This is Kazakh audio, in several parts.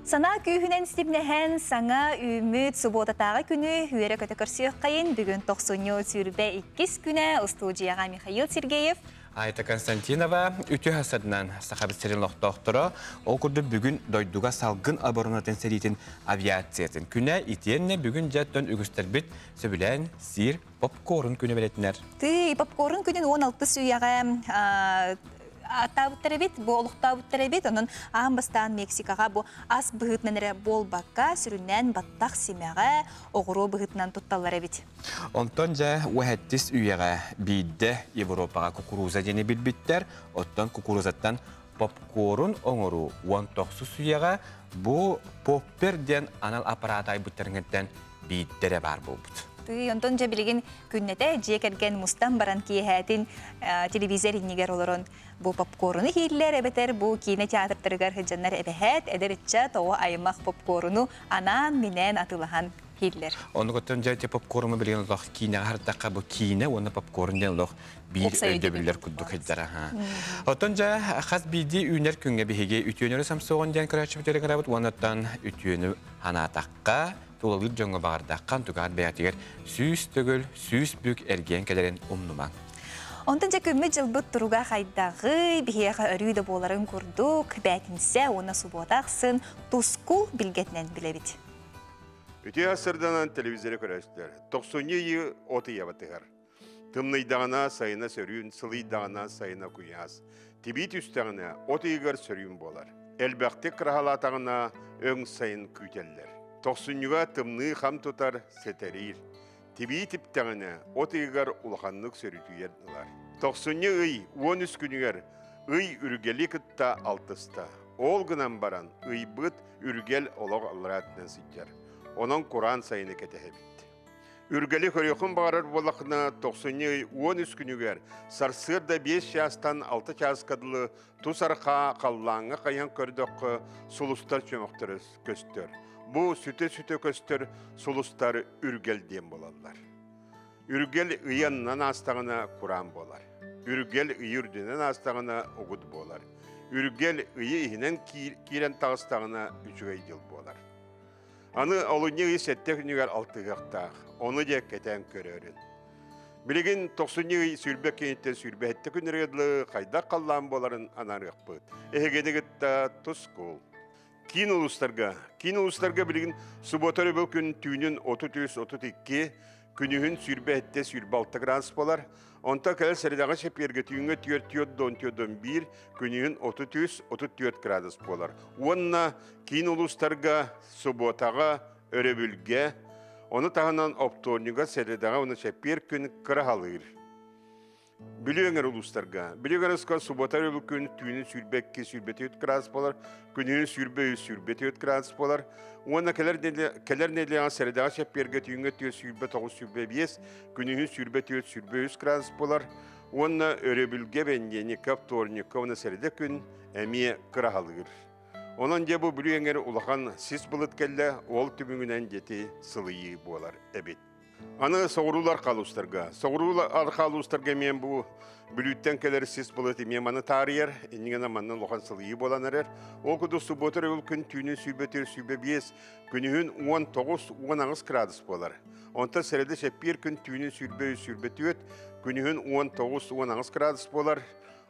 Sana kүйhünен istibnehen sana ümit subotatағы күні үйері көті көрсіек қайын бүгін 90 сүрбе 2 күні студияға Михаил Сергеев. Айта Константинова, үті хасадынан сақабыстерін лоқтоқтыры, ол күрді бүгін дойдуға салғын аборунатын сәретін авиациятын. Күні итенне бүгін жаттан үгістер біт сөбілән сир попкорн күні білетінер. Ты попкорн күнін 16 сүйяға Атабыттары бу олуқтабыттары бит, onun Амбастан Мексикаға бу ас бұғытнаныры бол баққа сүрінен баттақ семяға оғыру бұғытнан тұтталары бит. Онтон жа уәхеттіс үйеға бейді Европаға кукуруза дені білбіттер, оттан кукурузаттан попкорн оңыру 19 үйеға бу попперден анал аппаратай бұттарыңыттен бейдері бар бұл бұд. Онтон жа білген күннете жекерген мұстан баран кейхәтін телевизор иннегер олырын. Бу попкорну хиллер эбетер, бу кино театртарыгар хыджаннар эбехет, эдеритча тоғы айымақ попкорну анан минен атылахан хиллер. Оны көттен жайты попкорну білген олық кино ғардаққа бұ кино, оны попкорнден олық бейд өйдөбілер күдді қыддара. Оттан жа қаз бейді үйнер күнге бейге үтүйенері самсоғын ден күрәтші бітерін қарабыд, онаттан үтүйені ханатаққа Толалыр жоңға бағардаққан тұғар бәятығыр сүйіс түгіл, сүйіс бүк әрген кәлерін ұмнымаң. Онтан жа көмі жылбыт тұруға қайдағы бігеға өрүйді боларын көрдік, бәтінсе оны сұботақсын тұсқу білгетінен білебіт. Үте асырданан телевизоры көрәстер. 90-й оты ябатығар. Тымнайдағына сайына сөрүйін, сылайдағына сайына күйяз. Тибит үстәғіне отыйғар сөрүйін болар. Әлбәқті қырағалатағына өң сайын күйтелдер. 90-ға тымны қам тұтар сетерейір. Тибей тіптәңіне отыйғар ұлғанлық сөрітуер ұлар. 90-ні ұй 13 күнігер ұй үргелі күтті алтыста. Ол ғынан баран ұй бұд үргел олық алыратынан сүйдер. Оның Құран сайыны кәтәхе бітті. Үргелі көрекін бағарар болақына 90-ні ұй 13 күнігер сарсырда 5 жастан 6 час қадылы тұсарқа қаллаңы қаян көрдіқі сұлыстар чөміқтірі көстер. Бұл сүте-сүте көстер сұлыстары үргелден болалар. Үргел ұяннан астағына Құран болар. Үргел үйірденен астағына ұғыд болар. Үргел үйі үйінен кейрен тағыстағына үчіғай жыл болар. Аны олыне үй сәттек үнігер алтығақтақ, оны де кәтен көрерін. Білеген 90-ні сүрбе кенеттен сүрбе әтті күніргедлі қайда қаллан боларын анарық бұд. Әгедігітті тұс қол. Кин улустарга билигин суботары бұл күн түйінін 33-32 күнігін сүрбе әтте сүрбе 6 градус болар. Онта кәлі сәредағы шеперге түйінгі түйет-түйет-1 күнігін 33-34 градус болар. Онна кин улустарга суботаға өребілге, оны тағынан опторниға сәредағы оны шепер күн қырағалыр. Білігіңер ұлыстарға. Білігіңер ұсқа суботары бұл күн түйінің сүрбекке сүрбеті өт градус болар, күнінің сүрбеті өт градус болар. Оны кәлер нәліған сәредағы шәпперге түйінгі түйет сүрбе 9-5, күнінің сүрбеті өт сүрбе 3 градус болар. Оны өребілге бәндені капторника, оны сәреде күн әме қырағалығыр. Онан де бұл білігіңер ұлақан сіз бұлыт кәлі, ол түбіңінен деті сылыйы болар әбет. Аны соғырулар қалуыстарға. Соғырулар қалуыстарға мен бұл бүліттен кәлері сіз болыты мен маны тарияр, енігена маннан лоқан сылығы болан әрер. Ол күді сұботыр ол күн түйінің сүйбетер сүйбе 5, күнігін 19-10 градус болар. Онта сәреді шәппер күн түйінің сүйбеті өт, күнігін 19-10 градус болар.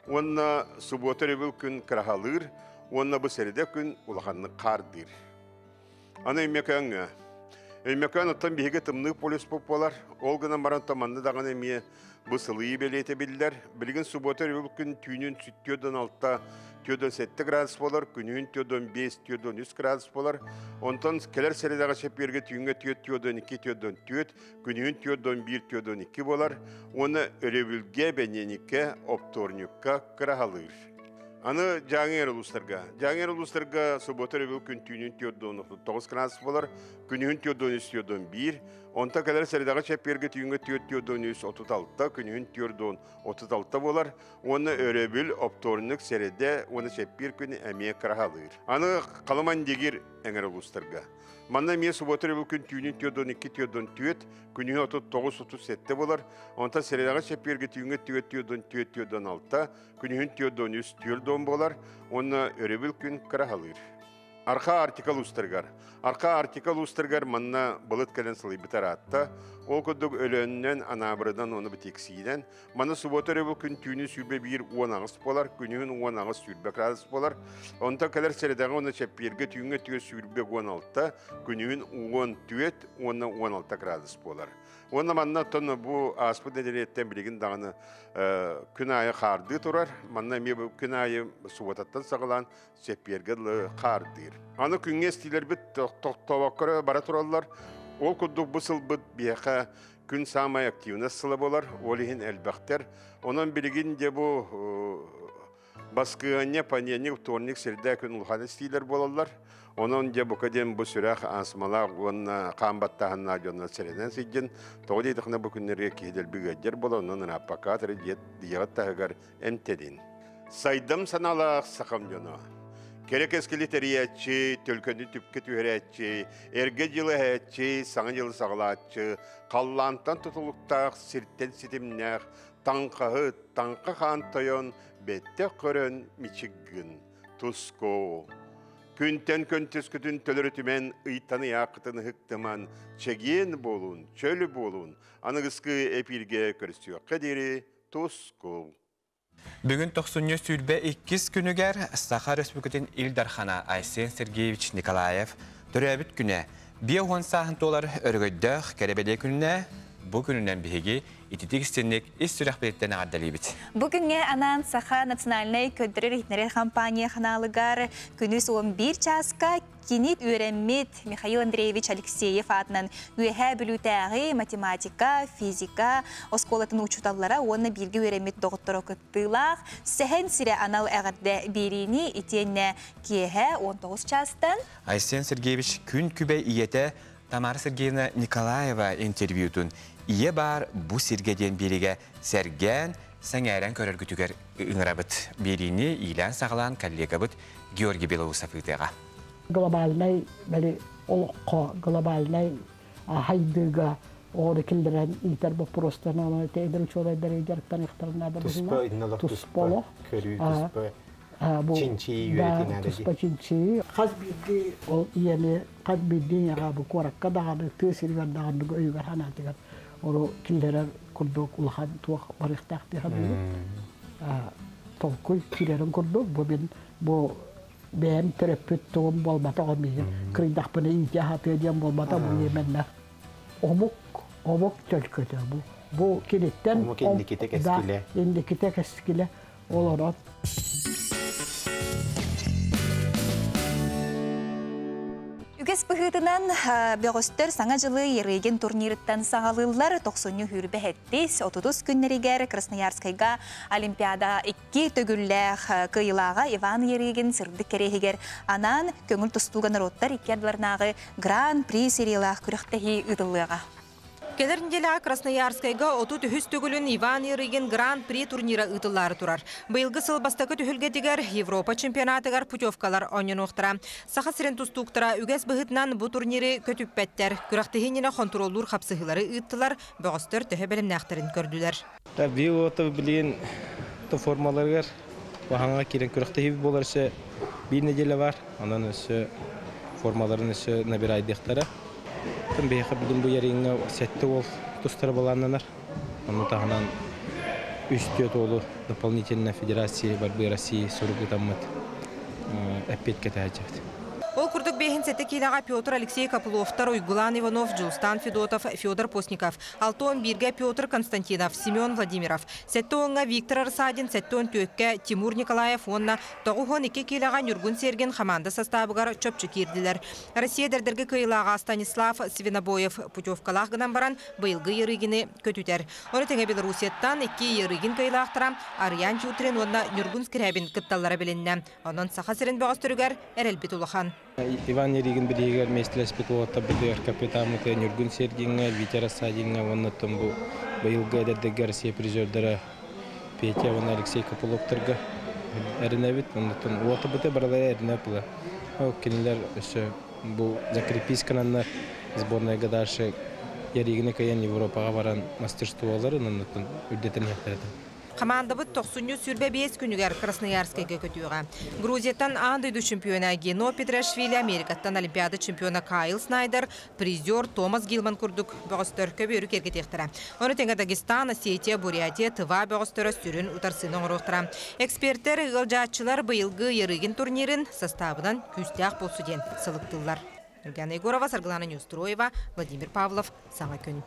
Онна сұботыр ол күн қырағалыр, онна бұл сәреді күн ұлғанны қардыр. Аны емекаңа. Өймекан оттан бейге тымнық полис болар. Ол ғынан баран таманды даған әме бұл сылығы белеті білдер. Білген сұботыр ол күн түйінін түйден 6-7 градус болар, күнігін 5-3 градус болар. Онтан келер сәредағы шәпперге түйінге 2-2, күнігін 1-1-2 болар. Оны өребілге бәненеке опторнюкка қырағалыр. Аны жаңер улустарга суботар бұл күн түйінің 9 градус болар, күнігін 1-1, онта кәлер сәредағы шәпперге түйінгі 36, күнігін 36 болар, оны өребіл опторнық сәреде, оны шәппер күні әме қырағалыр. Аны қаламан дегер әңер улустарга. Манна мен суботыр бұл күн түйінің 2-2, күнігін 39-37 болар. Онта сәредағы шәпперге түйінгі 2-6, күнігін 3 болар. Оны өребіл күн қырағалыр. Arka artikal ustargar. Arka artikal ustargar manna balıt kalen sılay bitaratta. O koduk ölönnen anabradan onu biteksiden. Mana subotere bu gün tünü sürbe bir uanağız polar. Günün uanağız sürbe kradız polar. Onta kadar seredağı onu çepirge tüyünge tüye sürbe uanalta. Günün uan tüet uana uanalta kradız polar. Ona manna tonu bu aspı nedeniyetten bilgin dağını gün ayı kardı turar. Manna mi bu gün ayı subotattan sağılan çepirge kardır. Anı günge stiler bit tovakkara bara turallar. Ol kudduk bısıl bit biyaqa gün samay aktivna sıla bolar. Olihin elbakter. Onun bilgin de bu baskıanya paniyani utornik sirde gün ulhada stiler bolarlar. Onun de bu kadem bu sürah asmalar ona kambattahanna jonna sereden sijin. Toğdi tıkna bu günlere kihidel bigajer bolar. Onun apakatır diyat tahgar emtedin. Saydım sanala sakam jona. Kerek eskili teriyatçı, tülkünü tüpke tüheretçi, erge yılı hetçi, sana yılı sağlatçı, kallantan tutuluktağ, sirtten sitimnağ, tankahı, tanka kantayon, bette körön, miçiggin, tusko. Künten köntüskütün tölürütümen, ıytanı yakıtını hıktıman, çegiyen bolun, çölü bolun, anıgıskı epilge körüsüyor kaderi, tusko. Bugün 90 sürbe 2 günüger Sakha Respublika'nın İldarxana Aysen Sergeyevich Nikolayev törəbit güne bir 10 saat dolar örgüddük kerebede gününe bu gününden bihigi ititik istenlik iş sürahbetlerine addalibit. Bugüne anan Sakha Naциональный köddürür hitnere kampanya kanalıgar günüz 11 çaska kinit öğrenmet Mikhail Andreevich Alekseyev adının üyehe bülütəği matematika, fizika, oskolatın uçutallara onu bilgi öğrenmet doktora kıttılaq. Sehen sire anal əğirde birini itenne kiyehe 19 çastan. Aysen Sergeyevich gün kübe iyete Tamara Sergeyevna Nikolayeva intervyutun iye bar bu sirgeden birige sergen sengeren körər gütüger ıngırabıt birini ilan sağlan kollegabıt Georgi Belousov'ıdağa. Globalnay beli olukko globalnay haydıga oradakileren iter bu prostana ama teyder uçoray derecelikten ihtarına da Tuspa, tuspolo körü, tuspa, çinçi yönetin tuspa çinçi. Kaz bildi o yani kaz bildi ya bu korakka dağını tesir ver dağını uygar hanatigar. Oru killerer kurduk ulhan tuak barıktaktı hadı. Tolkuy killerin kurduk bu ben terapit tuğum bolmata olmayın. Kırıdak bana iyice hapiyeceğim bolmata bu yemenler. Omuk çocukça bu. Bu kilitten omuk indiki tek eskile. İndiki tek eskile olarak. Üges bıhıtınan beğostör sana жылы ереген турнирыттан сағалылар 90 хүрбе хеттес 30 күннерігер Красноярскайга Олимпиада 2 төгілләқ кыйлаға Иван ереген сырды керегер анан көңіл тұстуған роттар икерділернағы Гран-при сериялақ күріқтігі ұдылыға. Келеринделя Красноярскайга оту түхүс түгүлүн Иван Ереген Гран-при турнира ытыллары турар. Быйылгы сылбастакы түхүлге дигер Европа чемпионатыгар путевкалар онен оқтыра. Саха сирен тустуктыра үгес быхытынан бу турнири көтүппеттер. Күрактыхиніне контроллур хапсыхылары ыттылар, бөғыстыр төһө белемнәхтерин көрдүлер. Бил оты билген формаларгар баханга кирен күрактыхи боларсы бир неделе бар. Анан өсө формаларын өсө набирайдыктары. Тым бейхе бүгін бұл еріңе сәтті ол тұстары баланнанар. Оны тағынан үстет олы дополнительно Федерации борьбы России сұрғы таммат әппетке тәжевді. Ол күрдік бейхін сәтті кейлаға Петр Алексей Копыловтар, Уйгулан Иванов, Джилстан Федотов, Федор Постников, Алтон Бирге Петр Константинов, Семен Владимиров. Сәтті оңға Виктор Арсадин, сәтті он төкке Тимур Николаев, онна тоғухон екі кейлаға Нюргун Серген команда составыгар чөпчі керділер. Россия дәрдергі кейлаға Станислав Свинобоев путевкалақ гынан баран бұйылғы ерігіні көтүтер. Оны тәңе Белорусияттан екі ерігін кейлақтыра Ариян Чутрин, онна Нюргун Скрябин кытталлары білінне. Онын саха сірін бағыстырыгар әрелбет улахан. Иван Ереген бірегер местілес бітуатта бұдығыр капитамыты Нюргун Сергенге, Витер Асадинге, оннаттың бұл бұйылғы әдердегі Россия призердері Петя, оны Алексей Копыловтарға әрінәбіт, оннаттың уаты бұты баралары әрінәпілі. Кенелер бұл закрепискананна сборная гадаршы Ерегіне кайын Европаға баран мастерстволары, оннаттың үддетін яқтырды. Командабыт 90 сүрбе 5 күнігер Красноярскайга көтüýge. Грузияттан андыйды чемпиона Гено Петрашвили, Америкаттан Олимпиада чемпиона Кайл Снайдер, призер Томас Гилман курдук бөгөстөр көбөрү кергетектера. Оны теңе Дагестан, Осетия, Бурятия, Тыва бөгөстөрө сүрүн утарсыны оруктара. Эксперттер ылжаатчылар быйылгы ярыгын турнирин составынан күстәк болсу ден сылыктылар. Евгения Егорова, Сарглана Нюстроева, Владимир Павлов, Саңа күн.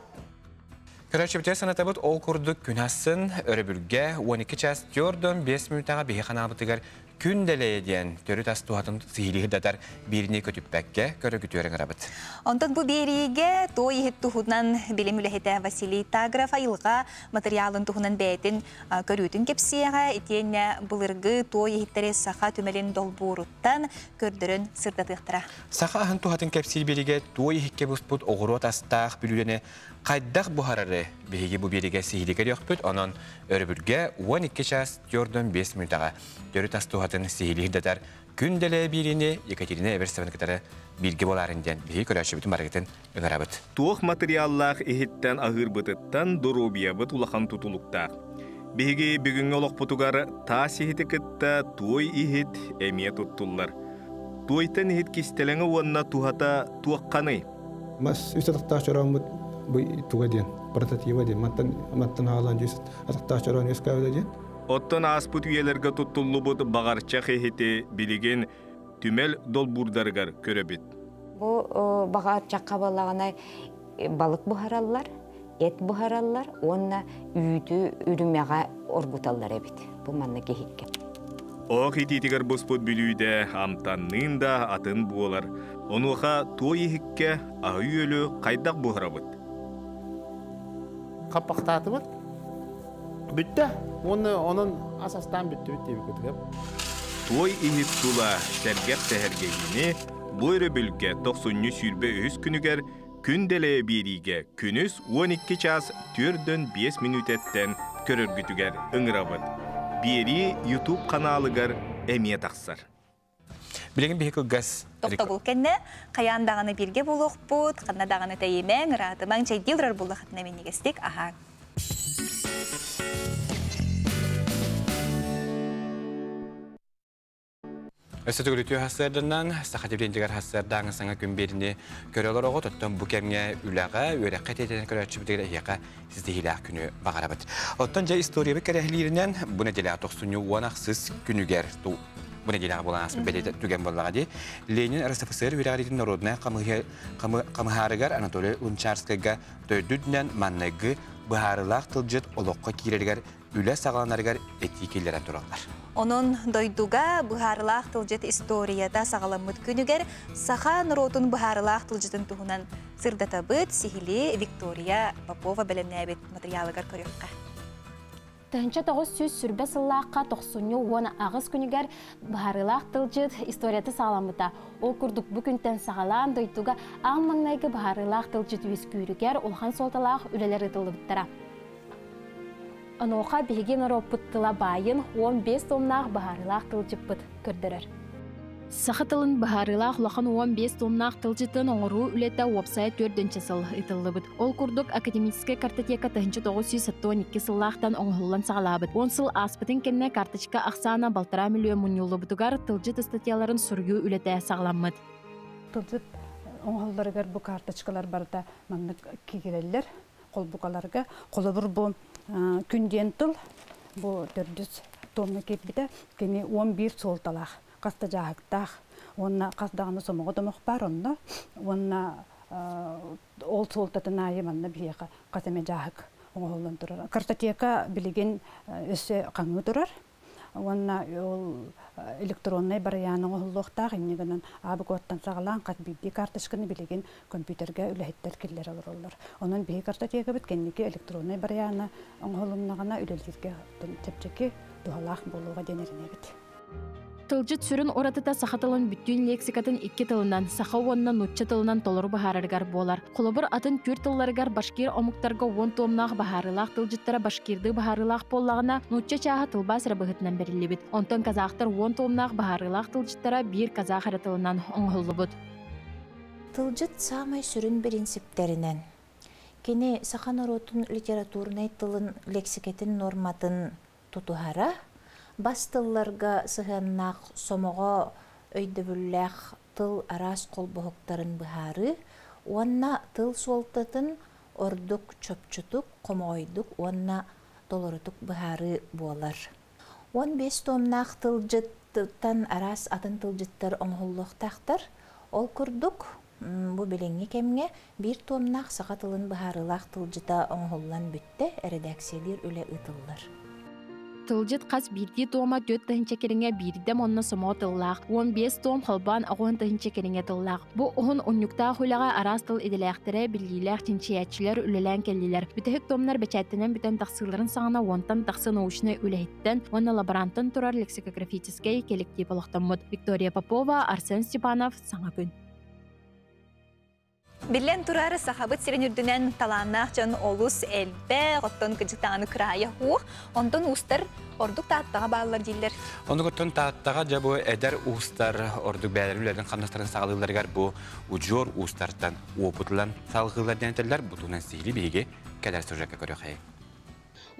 Көрәчебете санатабыт ол күрдік күнәсін өрібірге 12 час 4-5 минутаға бейі қанабытығар күн дәлейден төрі тастуатын сихилиғі датар біріне көтіппәкке көрі күтуерін арабыт. Онтан бұ береге той ехет тұхудынан білім үләхеті Василий Тагров айылға материалын тұхынан бәйтін көрітін кепсияға етене бұлырғы той ехеттері сақа түмелін долбуруттан көрдірін сырдатықтыра. Сақа ағын тұхатын кепсил береге той ехекке бұспұт оғыру атастақ бүлілені қайдақ бұхарары бейге бұ береге сихилиғер еқпіт, онын өрібірге 12 час 4-5 минутаға төрі тастуатын сихилиғі датар күн дәлі біріне Екатерина Эверсевен кітары білгі боларынден бейге көрәші бүтін маргетін өңірабыт. Туық материаллақ ехеттен ағыр бұтыттан дұрубия бұт улақан тұтылықта. Бейге бүгінгі олық бұтығар та сехеті кітті той ехет әме тұттылар. Тойтан ехет кестеліңі онына туғата туаққаны. Мас үстатықтақ жұрауымыз бұл туға ден, портатива ден, маттан ағалан жүйсіт, атықтақ жұрауын өскәуді ден. Оттан аспыт үйелерге тұттылы бұд бағарчақ ехеті білеген түмел долбурдарғар көребет. Бұл бағарчаққа балағына балық бұхаралар, эт бұхаралар, онына үйді үрімеға орбуталар әбет. Бұл манна кехекке. Оқ ететігер бұспыт білуйді амтанның да атын бұолар. Онуға той ехекке ағы өлі қайдақ бұхарабыт. Қаппақтаты бұд? Бүтті. Оның асастан бүтті бейбі көтігіп. Той ехет тұла сәргет тәхәргейіне бұйры бүлге 90 сүрбе өз күнігер күнделі беріге күніс 12 час 4-5 минутеттен көріргітігер ұңырабыд. Бері YouTube каналыгар әме тақсар. Білеген бейкі ғыз... Тоқта бұл кәнне, қаяндағаны бірге болуқ бұд, қаннадағаны тәйемен, ұратымаң чай дилдірар болу қатына менегестік. Аха. Өсі түгілітіу хастардынан, сақатебден хастардағы саңа күн беріне көрелер оғы тұттың бұл кәмге үліға, өрәққа тәйтен көрәтші бұдығыда еқа сізді хилақ күні бағарабыд. Оттан жай история бір кәрәхілерінен бұны делі тоқсыны уанақсыз күнігер бұны делі болан асмы бәлеті түген болаға де. Ленин РСФСР өрәғаретін народына қамығарығар Анатолий Лунчарскайға төйдүдінен маннығы бұхарылақ тылжыт олыққа кейрергер үлі сағаланарғар этикелерін тұралар. Onun doyduga buharlaq tılcıt istoriyada sağlamıd günüger sağa narotun buharlaq tılcıtın tuhunan sırdatabıd sihili Victoria Popova belenebet materialıgar körüqqa. Тәнче 900 сүрбе сыллаққа 90 ағыз күнігер бұхарылақ тылжыт историяты сағаламыда. Ол күрдік бүкінтен сағалан дойдуға аңмаңнайғы бұхарылақ тылжыт өз күйрігер олған солталақ үлелер ұтылы біттіра. Аноқа бейген аропыттыла байын 15 томнақ бұхарылақ тылжыт бұд көрдірір. Сақытылын бұхарылақ лақан 15 томнақ тылжытын оңыру үлеті уапсайы 4-ші сыл ұтылы бұд. Ол күрдік академический картотека 1912 сыллақтан оңғылан сағалабыд. 10 сыл аспытын кенне карточка ақсана балтыра миллион мұнюлы бұдығар тылжыт статьяларын сұргу үлеті сағаламыд. Тылжыт оңғылдарығар бұл карточкалар барда манны кегелелер, қол бұқаларға. Қолы бір бұл күнден тыл, бұл 400 томны кепбіді, кені 11 солталақ. Қаста жағықтақ, онына қасдағыны сомығы домық бар, онына ол солтатын айы манна бейеға қасаме жағық оңғылын тұрар. Картотека білеген өсі қаңы тұрар, онына ол электронный бараяның оңғылықтақ, енегінің абы көттен сағылан қат бейді картышқыны білеген компьютерге үләйттер келер алыр олар. Оның бей картотека біткеннеке электронный бараяны оңғылынағына үлелерге тепчеке дұғалақ болуға денеріне біт. Тылжыт сүрін оратыта сақатылын бүттін лексикатын 2 тылынан, сақа онынан нұтчы тылынан толыру бағарырғар болар. Қолыбыр атын түр тылларығар башкир омуқтарға 10 томнақ бағарылақ тылжыттара башкирді бағарылақ боллағына нұтчы чаға тылба сірі бұғытынан берілі біт. Онтан казақтар 10 томнақ бағарылақ тылжыттара бір казақ әрі тылынан оңғылы бұд. Тылжыт самай сүрін принциптерінен. Кені сақан оротын литературный тылын лексикетін норматын тутухара, бастылларга сыһаннақ сомоға өйдөбүлләх тыл арас қолбоһуктарын быһары, уанна тыл суолтатын ордук чөпчүтүк, комойдук, уанна толорутук быһары буолар. 15 томнақ тылжыттан арас атын тылжыттар оңғоллуқтақтар, ол күрдук бу белеңге кемге bir томнақ саға тылын быһарылақ тылжыта оңғоллан бүтте редакциялар үле ытыллар. Тылжыт қас бірді тома 4 тыһынча кереңе бірдем онна сомо тыллақ, 15 том холбан оғын тыһынча кереңе тыллақ. Бу оғын оннюкта хуйлаға арас тыл иделәқтірі білгейләқ тинчиятчылар үлелән келлилер. Бүтәхік томнар бәчәттінен бүтән тақсыларын саңына онтан тақсы научны үләйттен, онна лаборантын турар лексикографический коллектив олықтамыд. Виктория Попова, Арсен Степанов, Саңа күн. Билен турары сахабыт сирен үрдінен таланнақ жан олус әлбә, ғоттон күджіктағаны күрайы хуқ, онтон ұстар ордук тааттаға бағылар дейлер. Оны ғоттон тааттаға жабы әдер ұстар ордук бәлері үлердің қамнастарын сағылыларғар бұ ұжор ұстартан опытылан сағылылар дәнетелер бұтуынан сейлі бейге кәдер сұржаққа көрі қайы.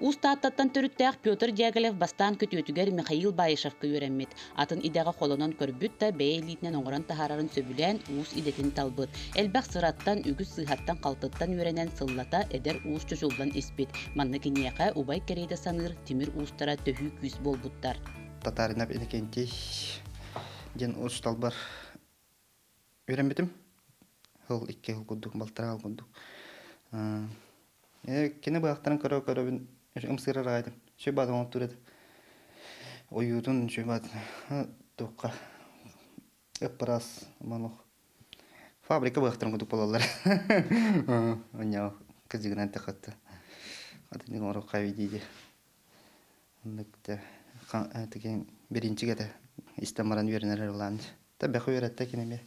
Устаттан төрүттәк Петр Дяголев бастан көтөтүгер Михаил Баишевка үйрәнмет. Атын идәгә қолынан көрбүт та бәйлитнен оңыран тахарарын сөбүлән уус идетін талбыт. Әлбәк сыраттан, үгіз сыйхаттан қалтыттан үйрәнен сыллата әдер уус чөшулдан еспет. Манны кенеяқа убай керейді саныр темір уустара төхі күз болбуттар. Татаринап едекенте ден уус талбар үйрәнметім. Хыл 2 хыл күндік, балтыра хыл күндік. Кені бұяқтарын көрі Өмсырар айдым. Шөй бады оңып тұрады. Ойудың шөй бады. Тоққа. Өппарас. Фабрика бұяқтырын күдік болалар. Оңяу. Күздігінен тәқатты. Қатының оры қайвей дейді. Ондықта. Бірінші кәді. Истамаран үйерінер оланды. Та бәқі үйеретті кенеме.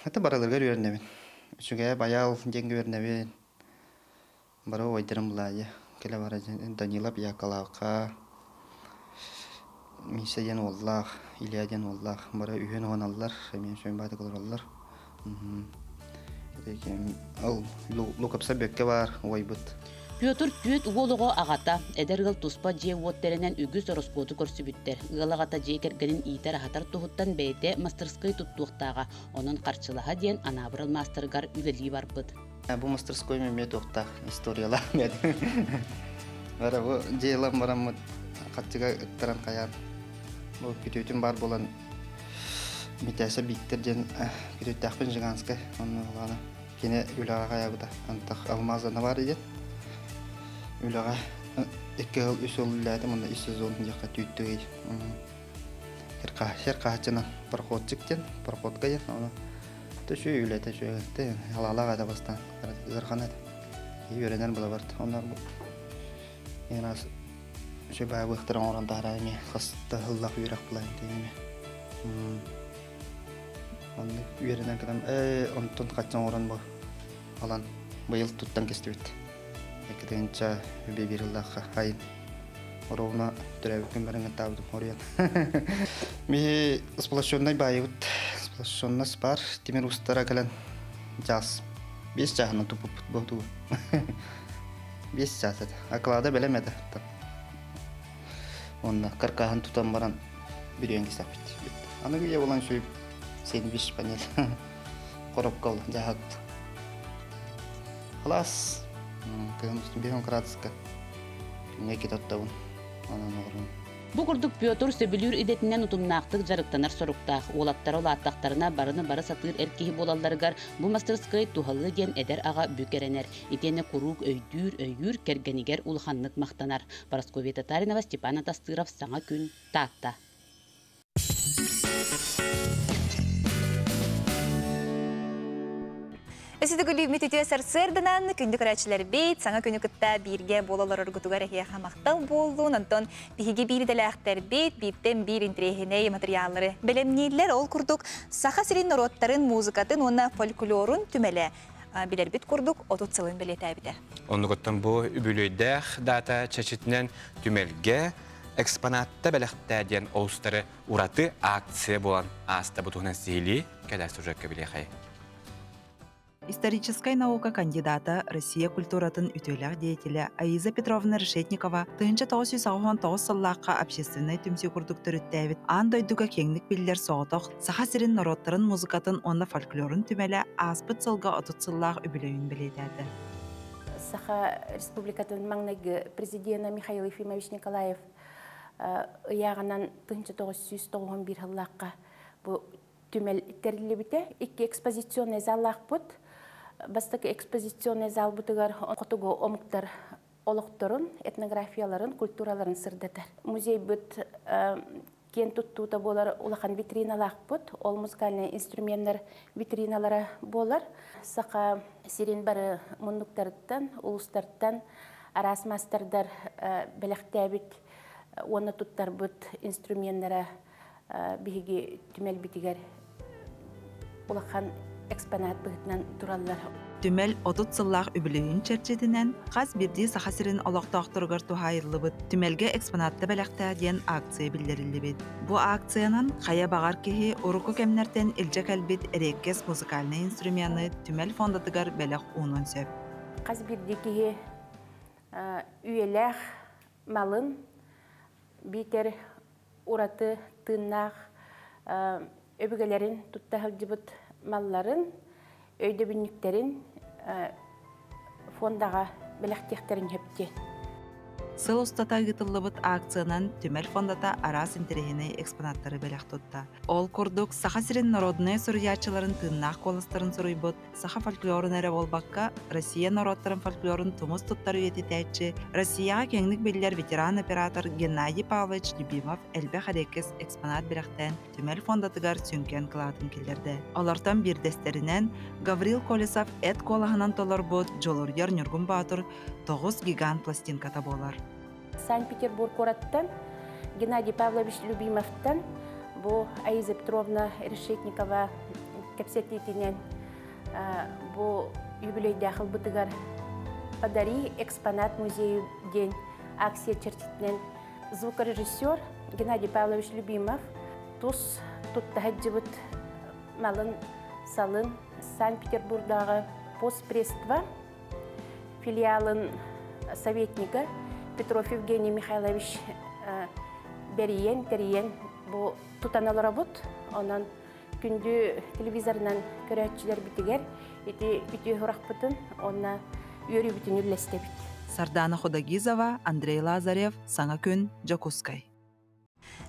Ата бараларға үйерінемін. Үшіге баял денгі үйерінемін. Бара ойдырым бұлайды. Келе бара Данила Бьякалавка, Миша ден оллах, Илья ден оллах, бара үйен оғаналар, мен шөйін байды қылыралар. Ал лукапса бөкке бар, ой бұд. Петр Пет уолуға ағата, әдергіл тұспа же уоттерінен үгіз ороскоты көрсі бүттер. Ғалағата же кергенін ийтер ағатар тұғыттан бәйте мастерскай тұттуқтаға, оның қарчылаға ден анабырыл мастергар үлелі бар бұд. Бу мастерской мен тоқтақ историялар мен. Бара бу жейлам барам қатчыға ыттыран қаян. Бу күтөтүн бар болан митәсі биктер жен күтөттәқпен жиганскай. Оны оланы кене үліға қая бұда. Антақ алмазаны бар еден. Үліға 2 жыл 3 жыл үләді, мұнда 3 сезонын жаққа түйттіг еді. Хер қағычынан пароход жіктен, пароходға ен. Шөй үләті шөйгітті, алалаға да бастан ғырған әді. Үйеренер бұла барды. Onlar bu biraz şöyle bir ihtiram oranda arayayım. Hasta Allah uyurak bulayım diyeyim. Onu uyarıdan kadar ondan kaçan oran bu. Alan bu yıl tuttan kesti bitti. Ekidince bir yılda hayın. Orada türevi günlerini tabidim oraya. Bir spolasyonda bayıt. Spolasyonda spar. Timir ustara gelen jazz. Biz cahana tupup boğdu. Biz cahada. Aklada bilemedi. Onda karkahan tutan baran bir yöngi sapit. Ana güye olan şey seni bir panel. Korop kaldı jahat. Halas. Kıyımızın bir honkratska. Ne kitatavun. Bu kurduk Piotr Söbülür idetinden utumnaqtık jarıktanar soruktaq. Olattara olattaqtarına barını bara satır erkeği bolallargar bu masterskay tuhalı gen eder ağa bükerener. İtene kuruk öyür kerganiger ulhanlık maqtanar. Paraskovya Tatarinova, Stepan Atastırov, Sana Gün, Tata. Эсиде гүлүмүт үтүө сарсырдынан күндүк арачылар бейт, саңа күнүкытта бирге болалар оргутугар эхе хамактал болуун, онтон биһиги бирделээхтер бейт, биптен бир интрехиней материаллары. Белемнейлер ол курдук саха сирин народтарын, музыкатын, онна фольклорун түмеле. Билер бит курдук, отут сылын белетәбите. Оннуготтан бу үбүлөйдэх дата чачитинен түмелге экспонатта белехтәден олстары ураты акция болан аста бутугунан сили кәләр сужакка билехай. Историческая наука кандидата Россия культуратын үтөләр деятеля Аиза Петровна Решетникова 1999 сыллаққа общественный түмсі күрдік түріттәбіт ан дойдуға кеңлік білдер соғытық, саха сирин народтарын музыкатын онна фольклорын түмелі аспыт сылға отут сыллақ үбілейін білетәді. Саха республикатын маңнайғы президента Михаил Ефимович Николаев ұяғынан 1991 жыллаққа бұл түмел тәрілі біте. Екі экспозиционный заллақ бұд. Бастық экспозиционный зал бұтығар қотығы омықтар олықтырын, этнографияларын, культураларын сырдатар. Музей бұд кен тұттуыта болар улахан витриналақ бұд. Ол музыкальный инструменттер витриналары болар. Сақа сирен бары мұндықтарыттан, улыстарыттан, арасмастардар бәліқтәбіт, оны тұттар бұд инструменттері бігі түмел бітігер улахан экспонат бұғытынан тұралар. Түмел отут сыллақ үбілейін чәрчетінен қаз бірді сақасырын олықтақтырғыр тухайырлы бұд. Түмелге экспонатты бәліқті ден акция білдерілі бід. Бұ акциянан қая бағар кеге ұрықы кәмнерден үлчек әлбет әреккес музыкальный инструменты түмел фондатығар бәліқ ұнын сөп. Қаз бірді кеге үйеләқ малын битер ураты тыннақ өбігелерін тұттағыл жібіт малларын, өйді бініктерін фондаға біліқтектерін өпте. Сыл ұстата ғытылы бұд акциянан түмел фондата арас интерегіне экспонаттары бәліқ тұтта. Ол күрдік саха сирин народные сүріячыларын тыннақ қолыстарын сұруй бұд, саха фольклорын әрі болбаққа Россия народтарын фольклорын тұмыз тұттары өйеті тәйтші, Россияға кеңлік белілер ветеран оператор Геннадий Павлович Любимов әлбе қарекес экспонат біліқтен түмел фондатығар сүнкен қылатын келдерді. Олардан бірдестерінен Гаврил Колесов әт қолағынан толар бұд, жолыргер Нұргын Батыр 9 гигант пластинката болар. Санкт-Петербург ораттан Геннадий Павлович Любимовтан бұл Аиза Петровна Решетникова кәпсететінен бұл юбилейді ақыл бұтығар подари экспонат музею ден акция чертетінен звукорежиссер Геннадий Павлович Любимов тұс тұттағы жібіт малын салын Санкт-Петербургдағы постпредство филиалын советника Петров Евгений Михайлович Бериен, Териен бұл тұтаналы работ. Онан күнді телевизорынан көрәтшілер бітігер, еті үті ғырақ бұтын, онна үйері бүтін үллесте біт. Сардана Ходагизова, Андрей Лазарев, Саңа күн, Джакускай.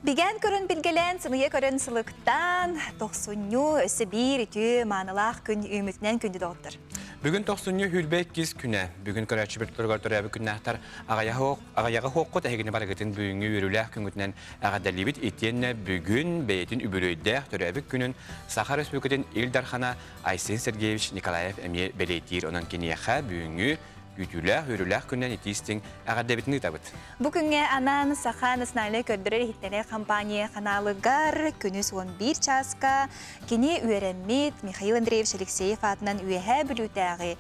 Биген көрін білгелен сынығы көрін сылықтан 90-ню өсі бір үті маңылақ күн үмітінен күнді доғыттыр. Бүгін 90-ню хүлбек кез күні. Бүгін көрәтші бір тұрғар әбі күннақтар ағаяғы хоққыт әйгіні барғытын бүгінгі өріләқ күнгітінен ағадалибет етенне бүгін бәйетін үбілөйдәқ түрі әбі күнін Сахар Республикатын Илдархана Айсен Сергеевич Николаев әме бәлейтер. Онан кенеяқа бүгінгі Ütülək, hürülək gündən etiyistin əqəddəbitini tabıt. Bu günə anan Saxa Nasionali Kördürər Hittələ Kampaniya kanalıgar günüz 11 çaska kini üyərəmmit Mikhail Andreevich Alekseyev adından üyəhə bülütəği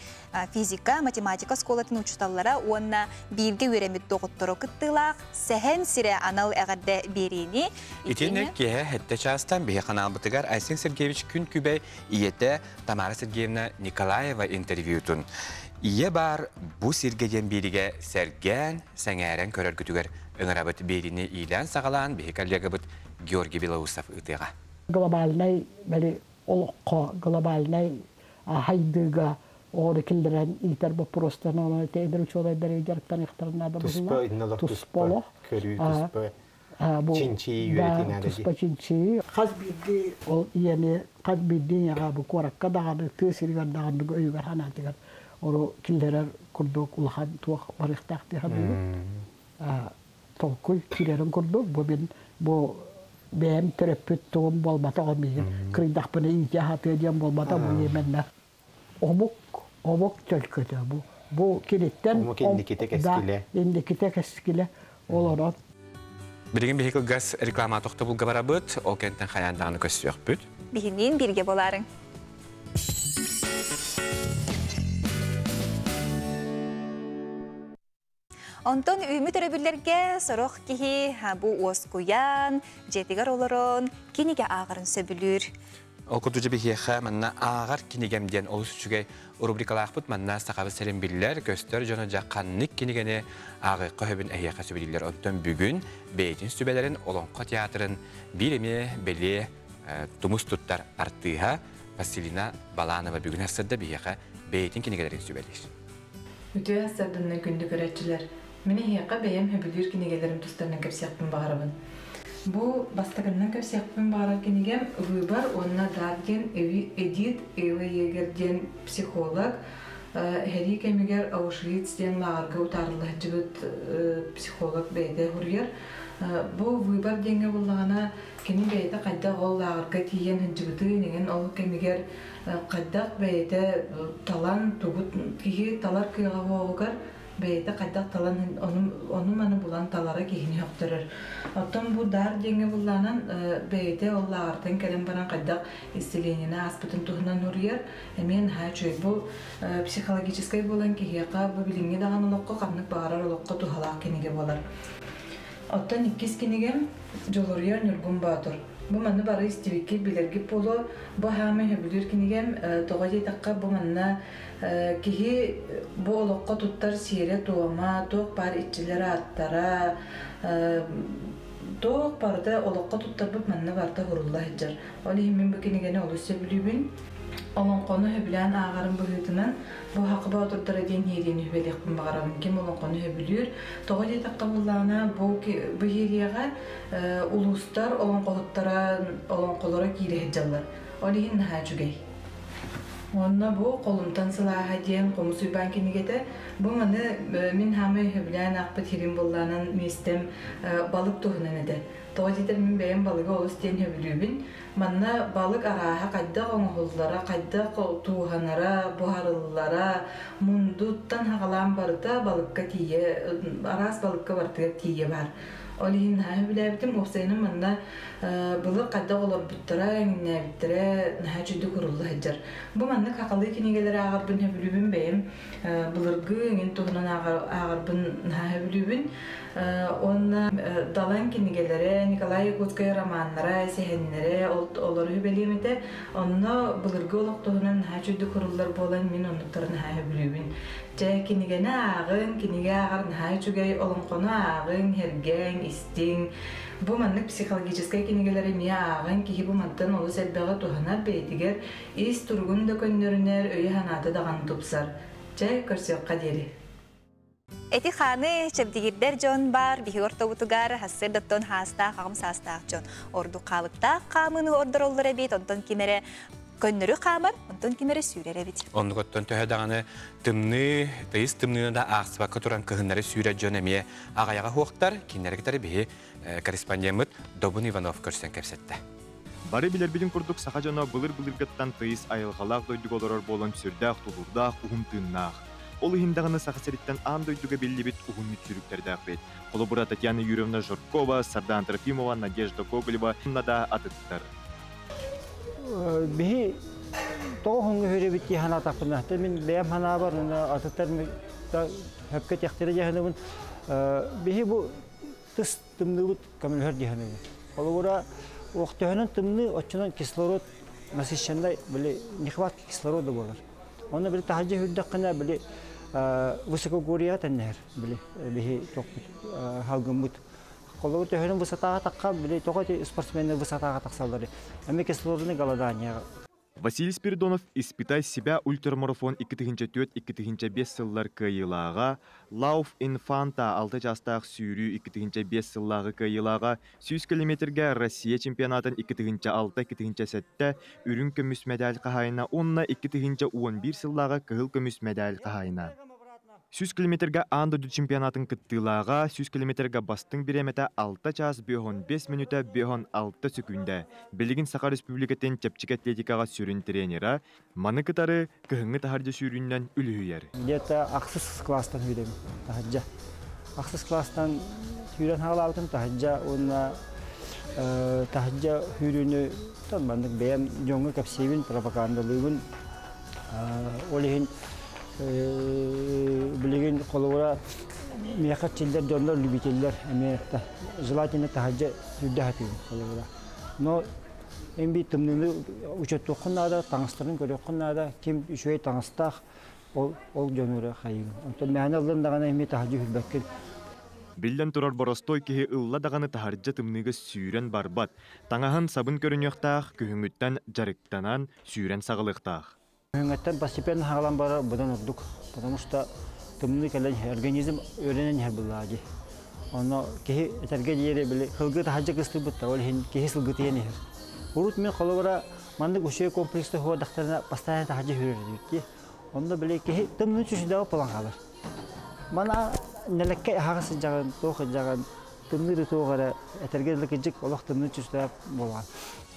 fizika, matematika skolatın uçutallara onna bilgi üyərəmmit doğutduru qıttılaq səhən sirə anal əqəddə berini. İtini kəhə hətdə çastan bihi kanal bıtıgar Aysen Sergeyevich gün kübəy iyətə Tamara Sergeyevna Nikolayeva intervyutun. İye bar bu sirgeden biriga sergen sengeren körör kütüger öngörabıt birini ilan sağalan bihi kollegabıt Georgi Bilausov ıtığa. Globalnay beli olukka globalnay haydıga oğru kildiren iter bu prostan onu teydir uçoğda derecelikten ikhtarına da buzula. Tuspolo. Körü tuspa. Çinçi yüretin tuspa çinçi. Kaz bildi o yani kaz bildi ya bu korakka dağını tüsirgen dağını öyüger hanatigar. Oru killerer kurduk ulhan tuğ varıqtaqti habibi. Tolkuy killerin kurduk. Bu benim terapeut tuğum bolmata olmayın. Kırıydaq bana iyice hatı ediyem bolmata bu yemenler. Omuk çölkötü bu. Bu kilitten... Omuk indikite keskile. Indikite keskile olarak. Birgin bihikil gaz reklama toxta bulga barabıt, o kentten xayandağını köstüyok büt. Bihinin birge boların. Ondan ümit örübüllerge soruq ki bu oskuyan, jetigar oloron, kinige ağırın söbülür. Okutucu bir hiyaka manna ağır kinigem olus üçüge rubrikalaqpıt manna saqabı serimbiller göster jona jaqannik kinigene ağı qohebin hiyaka sübediller. Ondan bugün beytin sübelerin Olonqa teatrın birimi beli tumus tuttar arttıha Vasilina Balanova bugün hasırda bir hiyaka beytin kinigelerin sübelir. Ütü hasırdığında gündük öğretçiler. Mene hiyaka beyem höbülür kinigelerim tüstarına köpsiyakpın bağırabın. Bu bastagından köpsiyakpın bağırar kinigem ıvıbar onna dargen edit eva yegergen psikolog heri kemiger Auschwitz den lağarga utarılıq cıbıt psikolog beyde huryer. Bu ıvıbar denge bullağına kini beyde qaddaq ol lağarga tiyen hıncıbıtı negen ol kemiger qaddaq beyde talan tugut kihi talar kıyığa boğugar beyde qaddaq talan onu manı bulan talara kihini yokturur. Ottan bu dar denge bullanan beyde ol lağardan kelen baran qaddaq istilenine aspıtın tuğunan huryer. Emen ha çöy bu psikologiskay bulan kihiyaqa bu bilinge dağın oloqqa qamnık bağırar oloqqa tuhalaq kenige bolar. Ottan ikkis kinigem jolorya nurgun batur. Bu manı barı istiviki bilirgip bolu. Bu hami höbülür kinigem toğacı taqqa bu manna kihi bu oloqqa tuttar sire tuğama, tuğ bar iççilere attara, tuğ barda oloqqa tuttar bu manna barda hurullah hiccar. Oli himin bu kinigene olursa bilübün. Olonqonu höbülen ağarın bıhıtınan bu haqı bağdırdır edin yerini höbeliqpın bağırabın. Kim olonqonu höbülür. Toğacı taqqa bullağına bu heriyağa uluslar olonqolara kiri hiccarlar. Olihin naha cügey. Onna bu kolumtan sılaha diyen komusu bankinigete bu manı min hami höbülen aqbet hirin bullağının mistem balık tuğunan ede. Toğacıdır min beyen balığı olus diyen höbülübün. Manna balık araha qaddaq oňullara, qaddaq tuğanara, buharıllara, munduttan haqalan barda balıkka tiye, aras balıkka barda tiye bar. Olihin ha bilebitim oqsayının manna balık qaddaq olar buttara, ne bittire, naha çüdü kurullu heccar. Bu manna kaqalı kinigelere ağarbın höbülübün beyim, bılırgı engin tuğunan ağarbın naha höbülübün. Onna dalan kinigelere, Nikolay Yakutskaya romanlara, sehenlere, oları hübeliyemete, onna bılırgı oluktuğunun ha çüdü kurullar bolan min onluktarın ha hübeliyebin. Çe kinigene ağın, kinige ağarın ha çügey olunqonu ağın, hergen, istin. Bu manlık psikologiskay kinigelere miye ağın, ki bu mantan olu selbeğe tuhanar beytiger, is turgun da könnörüner, öye hanada dağın tupsar. Çe körsiyokka deri. Eti xanı çebdigirder jon bar, bihi ortobutugar, hassir dotton hasta, qağım sastaq jon. Ordu qalıqta qamını ordar olur ebit, onton kimere könnörü qamar, onton kimere sürer ebit. Onu gotton töhe dağını tımnı, dayız tımnını da ağsıbakka turan kıhınları sürer jon emiye ağayağa huaqtar, kinleri gitarı bihi korrespondiyemit Dobun Ivanov körsen kepsette. Bari biler bilin kurduk sağa jona bılır gıttan tıyız ayılğalaq doyduk oloror bolon sürdaq, tulurdaq, uhum tığınnaq. Olu hindağını saxasaritten andoyduga belli bit uhunni çürüklerdi akbet. Kolobura Tatyana Юрьевна Жоркова, Sardan Trofimova, Nadezhda Kogolyeva da atıttar. Bihi toğungu höre bitti hana tapına. Temin beyam hana var, atıttar da hepket yaktire cehennemin. Bihi bu tıs tımlı bit kamil hör cehennemin. Kolobura oqtahının tımlı açınan kislorod nasışşanda böyle nihvat kislorodu bolar. Onu bir tahacı hüddaqına böyle высокогорья теннер били бихи ток халгымбут колор төһөнүн высотага таккан били токот спортсменнер высотага таксалары эми кислородный голодание. Василий Спиридонов «Испытай себя» ультрамарафон 2004-2005 сыллар кайылаға, Lauf Infanta 6 жастағы сүйрі 2005 сыллағы кайылаға, 100 километрге Россия чемпионатын 2006-2007 үрін көміс медаль қағайына, онына 2011 сыллағы кығыл көміс медаль қағайына. 100 километрге андоду чемпионатын кыттылаға, 100 километрге бастың биремете 6 час 5 минута 6 секунда. Белгин Саха Республикатын чепчик атлетикаға сүрін тренера, маны кытары кыһыңы тахаржа сүріннен үліхүйер. Где-то ақсыз класстан үйрем, тахаржа. Ақсыз класстан үйрен хағалабытын тахаржа, онна тахаржа үйрені, бандық бәйім жоңғы кәпсейбін, пропагандалығын, олығын билеген колора мияқат челдер донлар любителлер эмиятта желательно тахажа юдда хатин колора но Hem bir tımnını uçatı okunada, tanıştırın göre okunada, kim şöyle tanıştaq, ol canıra hayır. Ondan mehane alındağına hem tahcı hürbekkel. Bilden turar borostoy kihi ılla dağını taharca tımnıgı sүйрен barbat. Taŋahan sabın körünyoqtaq, kühüngütten jarıktanan sүйрен sağılıqtaq. Kühüngütten постепенно hağlan bara budan olduk. Потому что tımnı kelen organizm öğrenen her bulaji. Onu kihi eterge yere bile hılgı taharca kıstı butta. Ol hin kihi sılgı tiyeni her. Urut men kolabara mandık uşaya komplekste hova daktarına pastayan taharca hürerdik ki. Onda bile kihi tımnı çüşüdava polan kalır. Bana nelekke hağısı jağın, toğu jağın, tımnırı toğara etergelik ejik olaq tımnı çüşüdava bolan.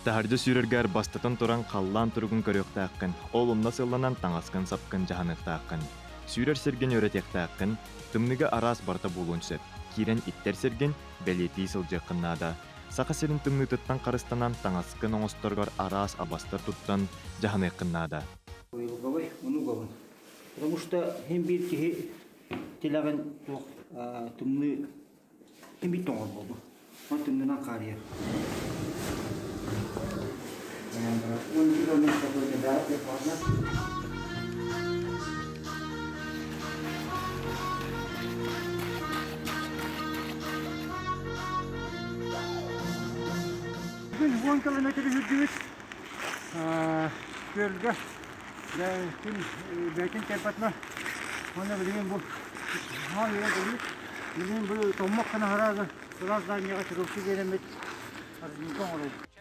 Taharca sürerger bastatan turan kallan turgun körüqtaqın, olumna sıllanan taŋaskın sapkın jahanıqtaqın. Sürer sergen öğreteqtaqın, tımnıga aras barta bulunçset. Kiren itter sergen beleti sılcaqınnada. Saqa serin tımnı tuttan qarıstanan taŋaskın oңostorgar aras abastar tuttan jahanıqınnada. Uyulgabay, onu gabın. Потому что hem bir kihi tilagan tımnı hem bir toğur oldu. O tımnıdan qarıya. Bugün 10 kilometre hürdüğüz. Gölge. Gün belki tepatma. Ona bileyim bu. Ha yere değil. Bileyim bu tomak kana haraga. Sırazdan yağa çıkıp gelemet.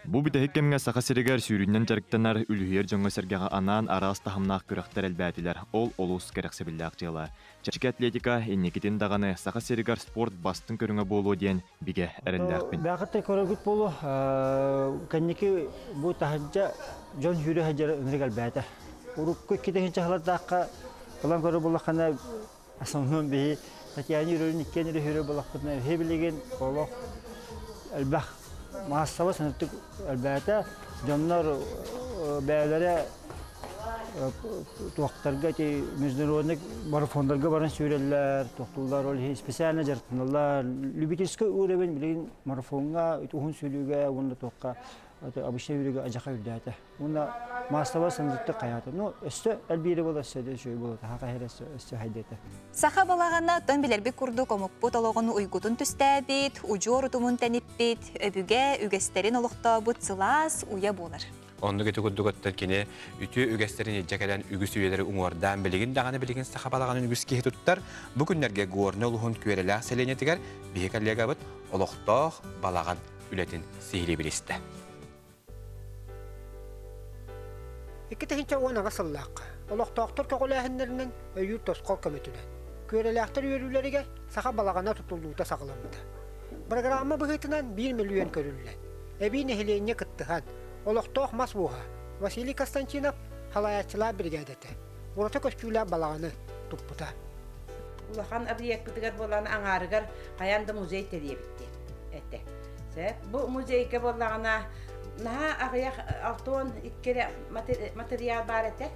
Bu bite hekkemge saqa seriger sürünnen jarıktanar ülüher joңo sergaga anan aras tahamnaq körökter elbätiler. Ol olus kereksebilläq jela. Çeçik atletika ennekitin dagаны saqa seriger sport bastın körüňe bolu diyen bige erelläqpin. Bägitde körögüt bolu kenneki bu tahajja jon hürü hajar önreg elbäte. Urukku kiden çahladaqqa kalan körö bolakana asanın bi tatiyani yürürün ikkenleri hürü bolakna hebiligen olo elbaq Mahsaba sanattık elbette canlar beyler doktorga ki международный марафонlarga baran söylerler doktorlar ol spesialne jartınlar любительский уровень bilen marafonga tuhun söylüge onu tokka abişevige ajaqa ürdäte ona mahsaba sanattık hayatı no öste elbiri bolasa de şöyle bolata haqa herese öste haydete Saha balagana tön biler bir kurduk omukput ologonu uygutun tüstäbit ujor tumun tenipbit öbüge ügesterin oloqtabut sılas uya bolar. Onu götürdükler kine ütü ügesterin ejekelen ügüs üyeleri uңordan biligin dagany biligin saha balaganın ügüski tuttar. Bu günlerge gorne uluhun küerelä selenetiger bir kollegabıt oloqtoq balagan ületin sihli biliste. İki hinçe ona gasallaq. Oloqtoqtur kögülähinlerinin öýür tosqol kömetülen. Köreläxter yörüleriге saha balagana tutulduğuta saqlanmadı. Programma bıhıtınan 1 milyon körüllän. Ebi nehilenye kıttıhan. Oloqtoq masbuha. Vasili Konstantinov halayatçılar brigadeti. Orta kösküler balağını tupputa. Ulahan abiyak bitigar bolan aňarıgar hayanda muzey teriye bitti. Ette. Bu muzeyke bolagana naha ayak alton ikkere materyal barete.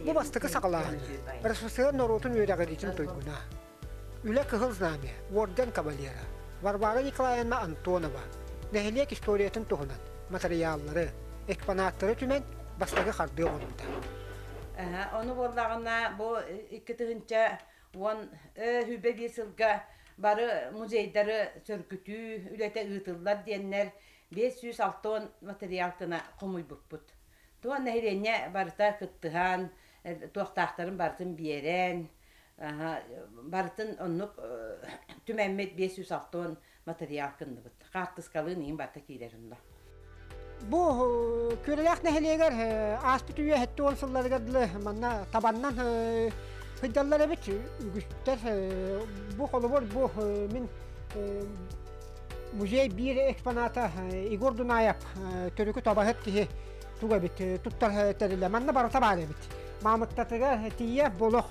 Bu bastıkı saqlaany. Professor Norotun öýdägi için toykuna. Üle kıhılzname, Warden Kavalera, Varvara Nikolaevna Antonova, Nehiliyek istoriyatın tohunan, materyalları, eksponatları tümen bastıkı xardığı olumda. Onu bolagana bu iki tığınca on hübe bir sılga barı muzeydары sörkütü, ülete ıtıllar diyenler 506 ton materyaltına komuy bukput. Tuğan nehirene barıta kıttıhan, tohtaqtarın barıtın biyeren, barıtın onluk tümenmet 506 ton materyal kındı bıt. Qartıskalı neyin barıta kilerinde. Bu köreläq neheleger aspit üye hette olsalar gadlı manna tabandan hıdallar evet güçler bu kolubor bu min muzey bir eksponata Igor Dunayev törükü tabahat ki tuga bit tuttar terle manna barata bale bit mamıktatıga tiye boloq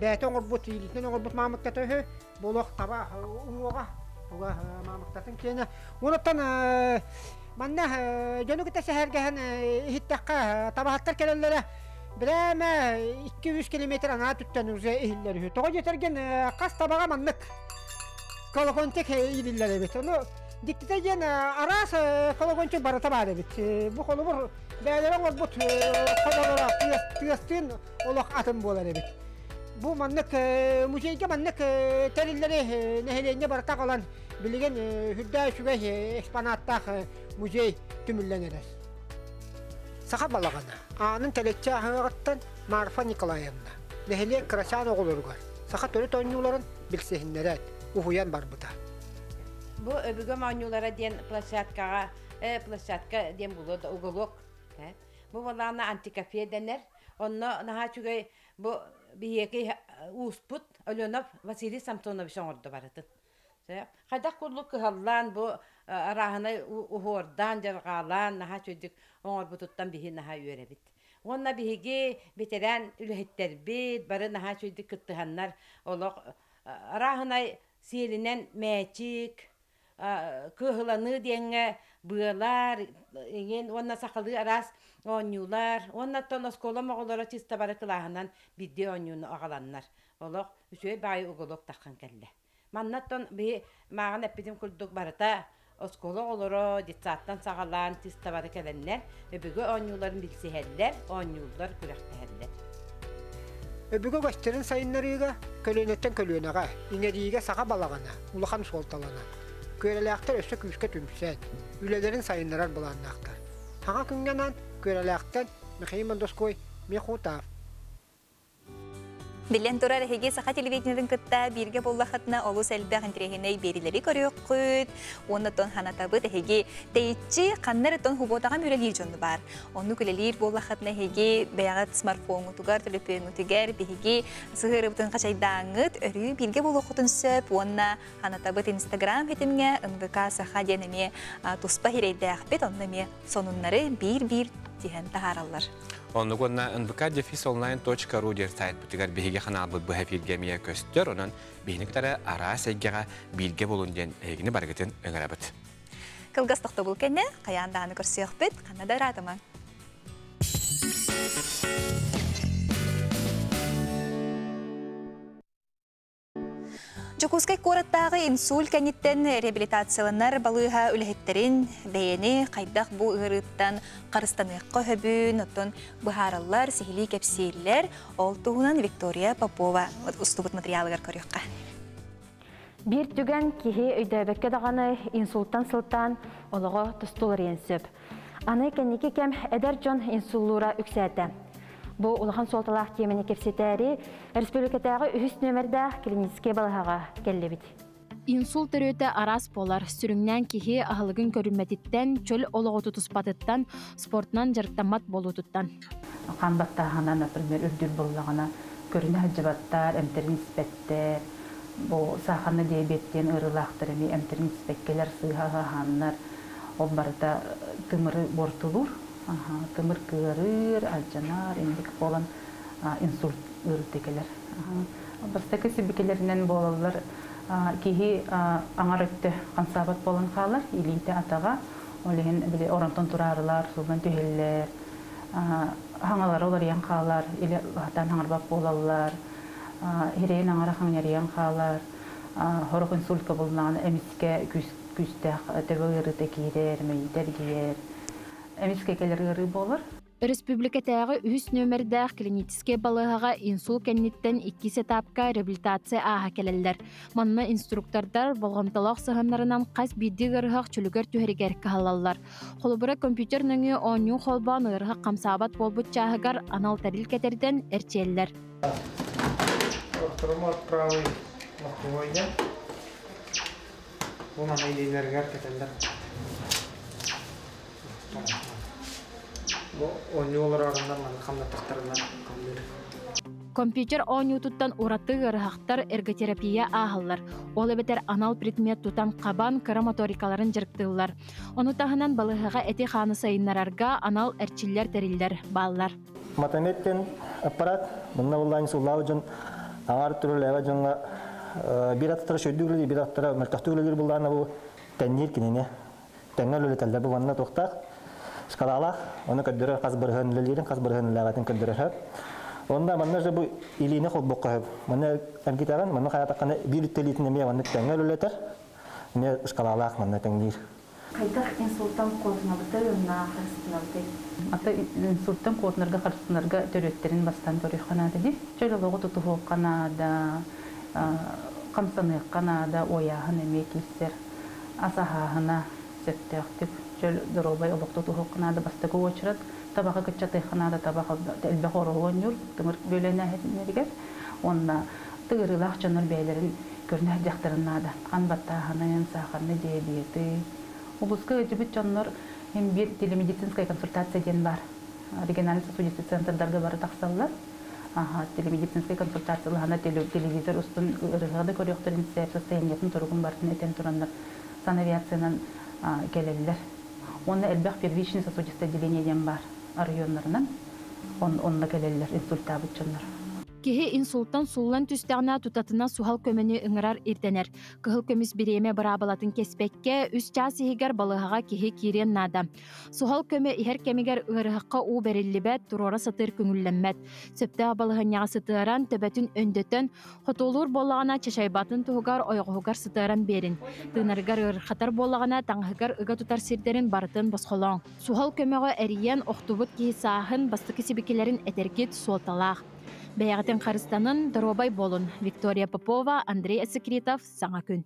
bäten orbut ilten orbut mamıktatı boloq taba unuga tuga mamıktatın kene onatan manna jönükte sehergehen hittakka tabahattar kelellere Bireme 200 kilometre ana tuttan uze ehilleri. Toğa yetergen kas tabağa manlık. Kalakontek ehilleri evet. Onu Dikte gen aras kologonçu barata bari bit. Bu kolubur değerlerin orbut kodolara tiyastin olak atım boları bit. Bu manlık müzeyde manlık terilleri neheleyince barata kalan bilgen hüdda şübeh eksponatta müzey tümülleneriz. Sağa balağına. Anın teletçe ahıgattan Marfa Nikolayevna. Neheliye kıraşan oğulurgar. Sağa törü tonyuların bilsehinlere uhuyan barbuta. Bu öbüge manyulara diyen plaşatka diyen bulu da uguluk. Bu balağına antikafiye denir. Onunla naha çünkü bu bir usput Alyonov Vasily Samsonovich orada baratın. Kadak kulluk hallan bu arahına uhordan jargalan naha çocuk orbututtan bihi naha üyerebit. Onna bihigi bitiren ülhetler bit barı naha çocuk kıttıhanlar olok arahına siyelinen meçik kıhılanı diyenge bığalar onna sakalı aras onyular onna ton oskola moğolara çista barı kılahanan biddi onyunu ağalanlar olok üçüye bayi ugolok takkan kelle. Mannatton bir mağan epidim kulduk barata oskola oloro ditsattan sağalan tista barı kelenler ve bügü onyuların bilsiheller onyular kürekteheller. Öbüge gösterin sayınlarıga kölönetten kölöneğe, ineriğe sağa balağına, ulağan soltalana. Körelekler öse küske tümsen, ülelerin sayınlarar bulanaklar. Hağa küngenan körelekten Mikhail Mondoskoy, Mekutaf. Bilen torar hege saha televizyonun kıtta birge bollakatna olu selbe hantrehine berileri körükküt. Onnaton hanatabıt hege teyitçi kannareton hubotağa mürelir jondu bar. Onu külelir bollakatna hege beyagat smartphone tugar telefonu tugar bihege sığırıbıtın kaçaydağıt örü birge bollakutun söp. Onna hanatabıt Instagram hetimge ınvıka saha deneme tuspa hireydağıt onname sonunları bir dihen taharallar. Onu gonna nbk.defisonline.ru der sayt butigar bihiga kanal bu hafirge miye köstör onun bihiniktara ara seggaga bilge bolundan egini bargatın öngarabat. Kılgastıqta bul kenne qayandağını körsüyökbet kanada rataman. Жокускай кораttағы инсульт кәнеттен реабилитацияланар балыға үліхеттерін бәйені қайдақ бұ ұғырыттан қарыстаныққа хөбін, оттон бұхаралар, сихили кәпсейлер, ол туғынан Виктория Попова ұстубыт материалығар көріққа. Bir түгән кихи өйдөбәккә дағаны инсульттан сылтан олығы тұстулар енсіп. Аны кәнеке кәм әдәр жон инсуллура үксәді. Бу улахан солталақ темені кепсетәрі республикатағы үхіс нөмірді клиническе балығаға келлебет. Инсульт өрөті арас болар сүріңнен кихи ағылығын көрінметіттен, чөл олығы тұспатыттан, спортынан жарықтамат болу тұттан. Қанбаттағына, например, үрдір болағына көріні хаджабаттар, әмтерін іспеттер, сақаны диабеттен ұрылақтырыми, әмтерін іспеккелер сыйғаға ханнар, ол барыта тымыры бортылur. Тымыр кырыр, алжанар, ендік болан инсульт ұрытекелер. Бастакы себекелерінен болалар кейі аңар өтті қансабат болан қалар, илейті атаға, олеген орантон тұрарылар, солдан түйелер, аңалар олар ең қалар, или ғатан аңарбап болалар, херейін аңара қаңнариян қалар, хорық инсультка болынан әміске күстәқ төбі ұрыты кейдер, мейдер кейер, әмескекелер болар. Республикатағы үс нөмірдәқ клиническе балығаға инсул кәннеттен 2 этапқа реабилитация аға келелер. Манна инструктордар болғамталақ сығанларынан қас бидді ғырғақ чүлігер түхерігер кағалалар. Қолыбыра компьютер нөңі оңю қолбан ғырғақ қамсабат болбыт чағығар анал тәріл кәтерден әрчелілер. Правый локтевойда. Бұна мейлейлергер кетелер. Компьютер оңютуттан ураты ғырғақтар эрготерапия ағылар. Ол әбетер анал предмет тутан қабан кыромоторикаларын жырықтылар. Оны тағынан балығыға әте қаны сайынларарға анал әрчілер тәрілдер балылар. Матаметтен аппарат, бұнна болайын сұллау жын аңар түрілі әвә жынға bir аттыра шөйдігілі, bir аттыра мәртақтығылы бұллағына бұл тәннер кенене. Тәңгәл өлі тәлді бұл ванна тоқтақ. Скалалах, оны көддөрөр каз быргынлыларын, каз быргынлыгатын көддөрөр. Онда манна же бу илине хол бокка. Манна аргитаган, манна хаятаканы бир үттелитин эме ванны тәңгәл өлетер. не шкалалах манна теңдир. Кайдах инсульттан корнабыта юнна харыстынабыта. Ата инсульттан корнарга харыстынарга төрөттерин бастан көрөхана деди. Жолого тутугу канада, камсаны канада ояхын эмекилсер. Асахахына септектип жол доробай олокту тутугу канада бастагы очрат. Табака кычаты канада табака элбе хоролон юр, тымыр бөлөнө хетнерге. Онна тыгырылах жанар бейлерин көрнө жактарынада. Канбаттаханы сахарны диабеты. Обласка жибит жаннар hem bir телемедицинская консультация ден бар. Региональный сосудистый центрдарга бары таксаллар. Телемедицинская консультация лана телевизор устун ырыгады көрөктөрүн состояниятын тургун бартын этен турандар. Санавиациянан келелер. Онда элбек первичный сосудистый отделение ден бар райондарынан. Онда келелер инсультабы жаннар. Кеһи инсульттан суллан түстәгенә тутатына сухал көмөне ыңырар иртенер. Кыһыл көмүс биреме барабалатын кеспекке 3 час игер балыгага кеһи кирен нада. Сухал көмө ихер кемигер ырыгыкка у бериллибет турора сатыр күңүлләммәт. Сөптә балыгыняга сытыран төбәтүн өндөтөн хотолур боллагана чашайбатын тугар ойгогар сытыран берин. Тынаргар ырхатар боллагана таңгыгар ыга тутар сирдерин бартын босхолоң. Сухал көмөгө эриен охтубут ки сахын бастыкы сибикелерин этергет суолталах. Бәягатын Қарыстанын Доробай болын. Виктория Попова, Андрей Асекретов, Саңа күн.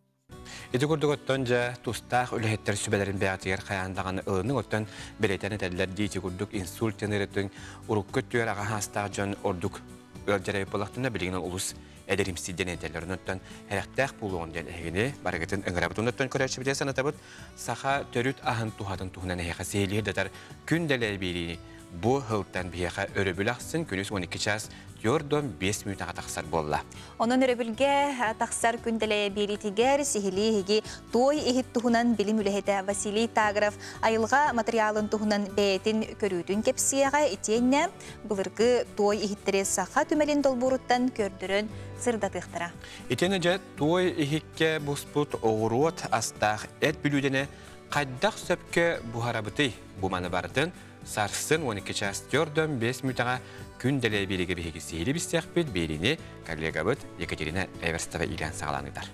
Эти күрдік жа тустақ үліхеттер сүбәлерін бәятығар қаяндағаны ұлының оттан білетен әтәлілер дейті күрдік инсульт тенереттің ұрық көттүйер аға хастақ жон ордық өлжәрәй болақтығына білігінен ұлыс әдеримсиден әтәлерін оттан әрәқтәқ болуын ден әгіне барығытын ұңырабытын оттан көрәші біде санатабыт сақа төрүт ағын тухатын тухынан әйіға сейлі датар күн дәлі бейлі бұ ғылттан бейіға өрі ақсын күніз 12 час Йордон 5 минутаға тақсар болла. Onun өрөбүлге тақсар күнделе беритигер сихилиги той ихит тухунан билим үлехете Василий Тагров айылға материалын тухунан бәйтин көрүтүн кепсияға итенне былыргы той ихиттере саха түмелин долбуруттан көрдүрөн сырдатыктыра. Итене же той ихикке буспут оғруот астақ эт бүлүдене қайдақ сөпке бухарабыты буманы бардын сарсын 12 час Йордон 5 минутаға күн дәле береге бейгі сейлі бістеқ бет беріне коллегабыт Екатерина Эверстова илен сағалаңыдар.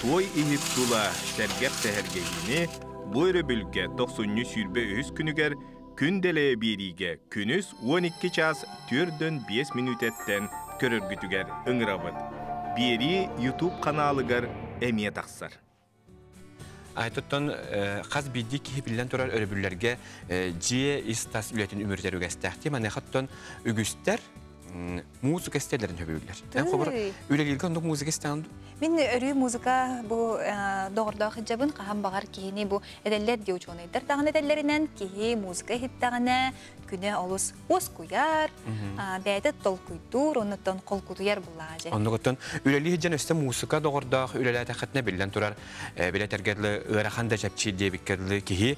Той ихіп тула сәргәп тәхәргейіне бұйры бүлге 90 сүрбе өз күнігер күн дәле береге күніз 12 час 4-5 минут әттен көріргітігер ұңырабыт. Бері YouTube каналыгар әмие тақсар. Айтыттан қаз бидді кейбілден тұрар өрібілерге жие истас үлетін өмірдер үгәстәқті, мәне қаттан үгістер музыка істерлерін өбілдер. Ән қобыр үлелерге ондық музыка істәңді? Мен өрі музыка бұл доғырдағы жабын қаған бағар кейіне бұл әдәлер деуч онайдар. Тағын әдәлерінен кейі музыка хиттағына күні олыс ос құяр, бәйді тол құйдур, оныттан қол құдуяр бұллағы. Ондығыттан үлелі жан өсті музыка доғырдағы үлелі әтәқетіне білден тұрар білетергерлі ұрақанда жапчи дебіккерлі кейі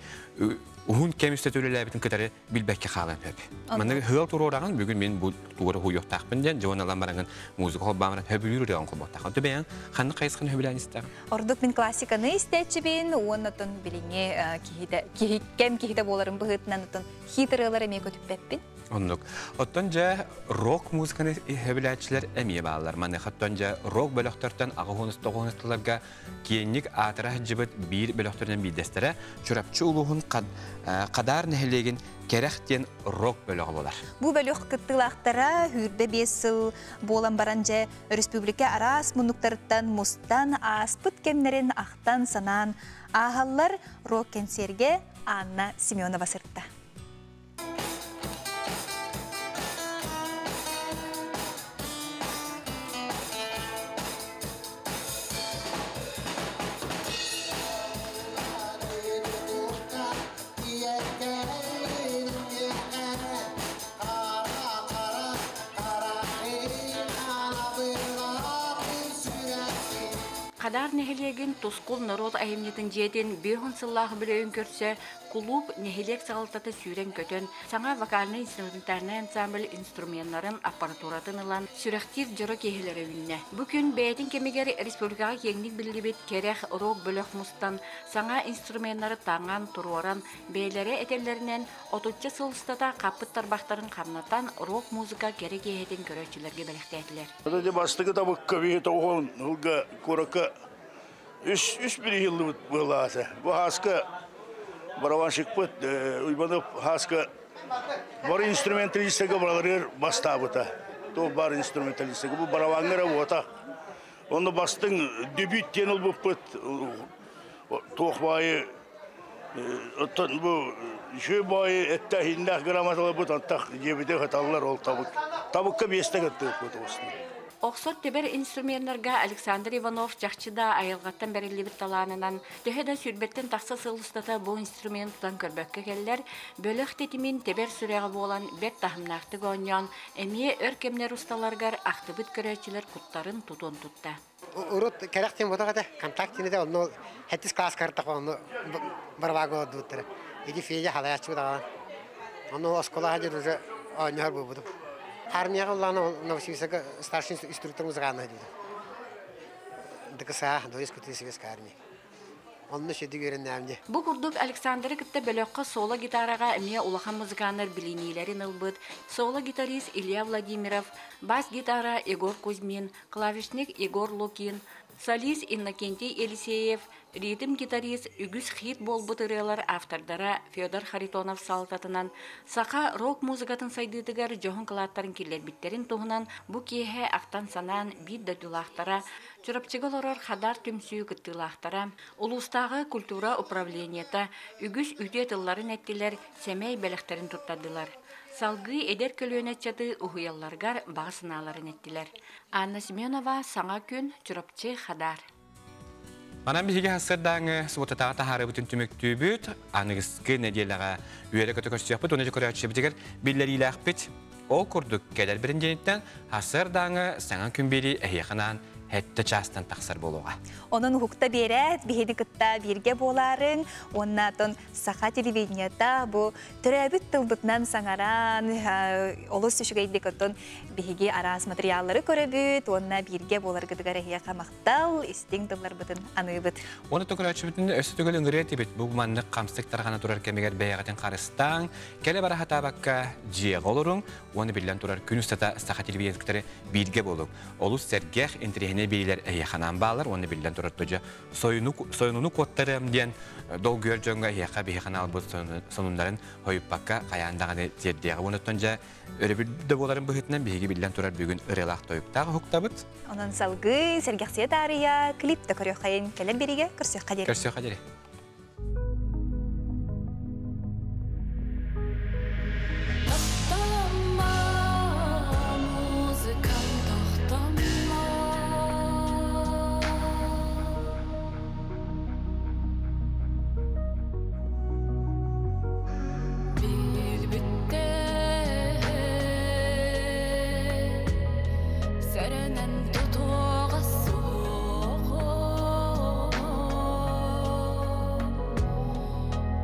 Уһун кемистет үлеләбитин кытары билбәккә халын пеп. Маны хыл турораган бүгүн мен бу туры хуйоктакпын ден жона ламараган музыка холбамын хөбүлүр дигән кылбаттак. Төбән ханны кайсыкын хөбүлән истәр. Ордук мен классиканы истәчибин, оннан билине кихидә боларын быгытнан тон хитрылары ме көтүп пеппин. Оннук. Оттан жа рок музыканы хөбүләчләр әмие балалар. Маны хаттан жа рок бөлөктөртөн агыгыныстыгыныстыларга кийинник атыра жибет бир бөлөктөрдөн бидестере чурапчы улугун Qaдар nehlegin kerexten rock bölüğü bolar. Bu bölüğ kıttılaqtara hürde 5 yıl bolan baranca Respublika aras munduktarıttan mustan aspıt kemlerin aqtan sanan ağallar rock konserge Anna Semyonova sırtta. Qaдар nehlegin toskul narod ahimyetin jedin bir honsıllahı bilöğün körse kulub nehlek sağıltata süren kötön sana vokalny instrumentarny ansambl instrumentların aparaturatın ilan sürektiv joro kehileri ünne. Bugün beytin kemigeri Respublikaga kenglik bilibet kerek rock bölök mustan sana instrumentları taňan turuoran beylere etellerinden 30 sılstata kapıt tarbaktarın kamnatan rock muzika gerek ehetin köröççilerge belektädiler. Bastı da bu kavi toğun hulga koraka Üç bir yıllı bulası. Bu haska baravan şıkpıt, uymanıp haska bar instrumentalistege buraları bastabıta. To bar instrumentalistege bu baravangara bota. Onu bastın debüt yenil bu pıt. Tohbayı bu şu boyu ette hindah gramatalı bu tantak cebide hatalar ol tabuk. Tabukka bir estek etti bu olsun. Oxford teber instrumentlarga Alexander Ivanov жақчыда айылғаттан бәрелебіт таланынан төһеден сүрбеттен тақса сылыстата бұл инструменттан көрбөкке келлер, бөлік тетімін тебер сүрегі болан бет тахымнақты гоньян, әмие өркемнер ұсталарғар ақтыбыт көрәчілер құттарын тұтон тұтта. Урут керектен бодағада контактini de onu hettis klas kartaq onu barbago duttara. İdi fiye halayatçı da. Onu oskola hadi уже oynar bu budu. Armiya ulan Novosibirsk'e старший инструктор музыканы dedi. Dıkısa doyuz kutusu armiya. Onu şedi görünnemdi. Bu kurduk Alexander'ı kitte bölökka solo gitaraga emniye ulahan muzikaner bilinilerin ılbıt, solo gitarist Ilya Vladimirov, bas gitara Igor Kuzmin, klavişnik Igor Lukin, solist Innokentiy Eliseyev, ritim gitarist ügüs hit bol bıtırılar avtardara Fyodor Haritonov saltatынан, saqa rock muzikatın saydıdıgar Johan Klatların killer bitlerin tohunan bu kehe aktan sanan bir dadulahtara, çorapçıgalar hadar tümsüyü kıttılahtara, ulustağı kultura upravleniyata ügüs ütüye tılların ettiler, semey belekterin tuttadılar. Salgı eder kölüne çatı uhuyallargar bağ sınaların ettiler. Anna Semyonova sana gün çorapçı hadar. Manam bihiga hasırdağı suvatatağı taharı bütün tümüktübüt, anıgıskı nediyelağa üyere kötü köştüyapıt, onu jokora açıbıtıgar billeriyle akbit. O kurduk gelir birincenitten hasırdağı sana gün biri ehiyakanan hette çastan taksar boluğa. Onun hukukta beret, bihedi kıtta birge boların, ondan saha televizyonda bu türebüt tılbıtnan sangaran, olus düşügeydik otun bihigi aras materyalları körübüt, onna birge bolar gıdıgar ehiyaka maqtal, isting tıllar bıtın anıbıt. Onu tokura açıbıtın ösü tөгөл ıngırıya tibit, bu manlık kamstık tarağına turar kemeger beyagatın karıstan, kele bara hatabakka ciye olurun, onu bilen turar künüstata saha televizyonları birge bolun. Olus sergeh entrihine biriler ehiyakanan bağlar, onu bilen turar toca soyununu kodlarım diyen dol görcönga ehiyaka behiyakana albut sonunların hoyup bakka kayandağını zerdiyağı. Onu tonca öyle bir de boların bıhıtından behigi bilen turar bugün ırelak toyuptağı huktabıt. Onun salgı sergahsiye tariya klip de körüyor kayın kelem birige kırsıyor kaderi. Kırsıyor kaderi.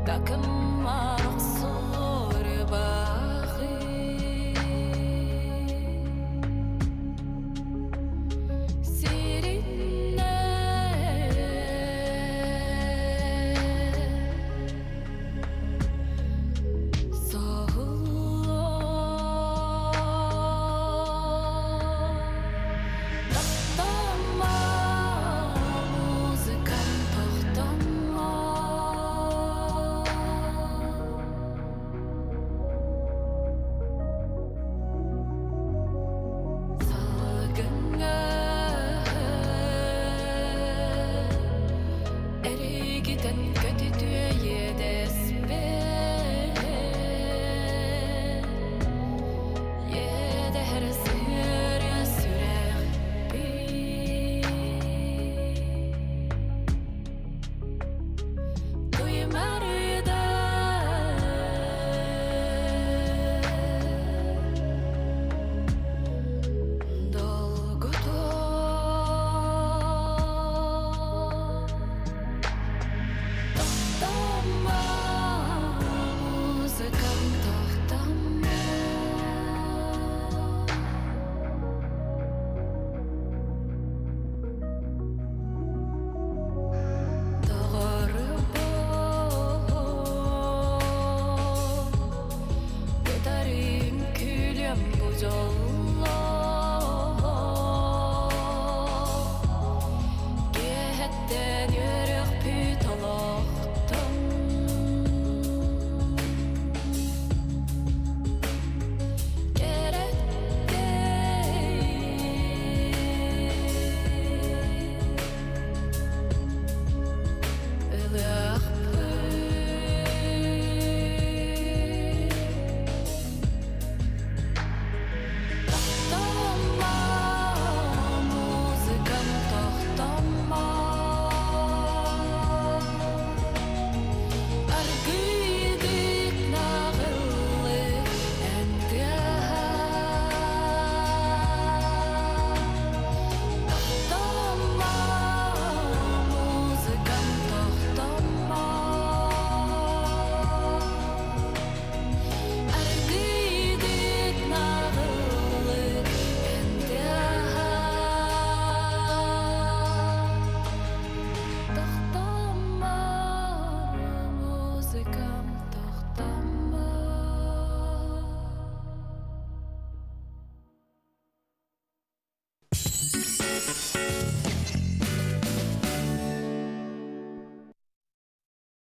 Takım var